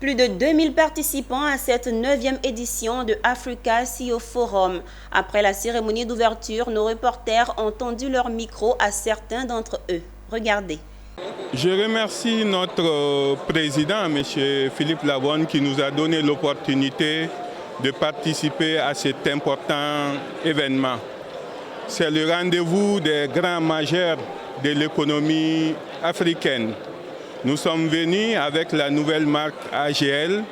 Plus de 2000 participants à cette 9e édition de Africa CEO Forum. Après la cérémonie d'ouverture, nos reporters ont tendu leur micro à certains d'entre eux. Regardez. Je remercie notre président, M. Philippe Labonne, qui nous a donné l'opportunité de participer à cet important événement. C'est le rendez-vous des grands majeurs de l'économie africaine. Nous sommes venus avec la nouvelle marque AGL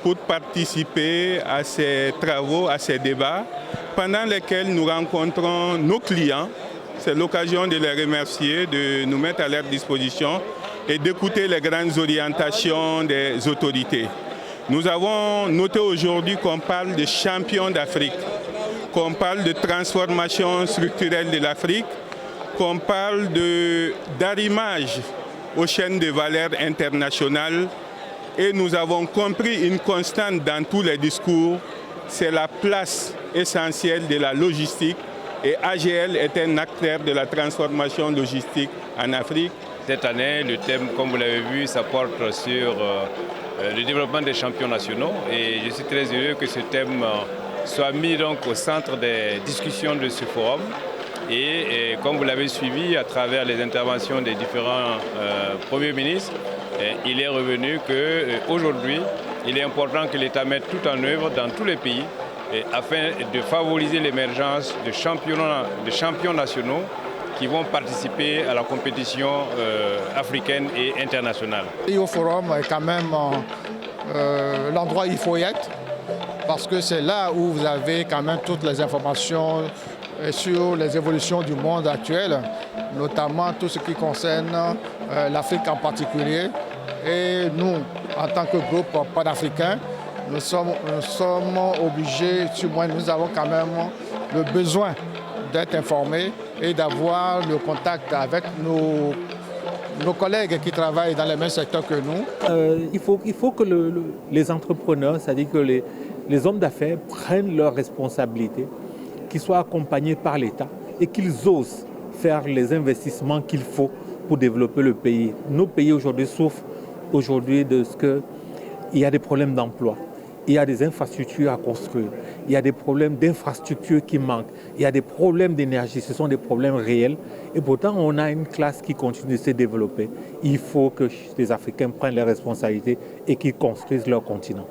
pour participer à ces travaux, à ces débats, pendant lesquels nous rencontrons nos clients. C'est l'occasion de les remercier, de nous mettre à leur disposition et d'écouter les grandes orientations des autorités. Nous avons noté aujourd'hui qu'on parle de champions d'Afrique, qu'on parle de transformation structurelle de l'Afrique, qu'on parle d'arrimage aux chaînes de valeur internationales, et nous avons compris une constante dans tous les discours, c'est la place essentielle de la logistique, et AGL est un acteur de la transformation logistique en Afrique. Cette année, le thème, comme vous l'avez vu, ça porte sur le développement des champions nationaux, et je suis très heureux que ce thème soit mis donc au centre des discussions de ce forum. Et comme vous l'avez suivi à travers les interventions des différents premiers ministres, il est revenu qu'aujourd'hui, il est important que l'État mette tout en œuvre dans tous les pays afin de favoriser l'émergence de champions nationaux qui vont participer à la compétition africaine et internationale. Au forum est quand même l'endroit où il faut y être, parce que c'est là où vous avez quand même toutes les informations sur les évolutions du monde actuel, notamment tout ce qui concerne l'Afrique en particulier. Et nous, en tant que groupe panafricain, nous sommes obligés, nous avons quand même le besoin d'être informés et d'avoir le contact avec nos collègues qui travaillent dans les mêmes secteurs que nous. Il faut que les entrepreneurs, c'est-à-dire que les hommes d'affaires prennent leurs responsabilités, qu'ils soient accompagnés par l'État et qu'ils osent faire les investissements qu'il faut pour développer le pays. Nos pays aujourd'hui souffrent de ce qu'il y a des problèmes d'emploi, il y a des infrastructures à construire, il y a des problèmes d'infrastructures qui manquent, il y a des problèmes d'énergie, ce sont des problèmes réels. Et pourtant, on a une classe qui continue de se développer. Il faut que les Africains prennent leurs responsabilités et qu'ils construisent leur continent.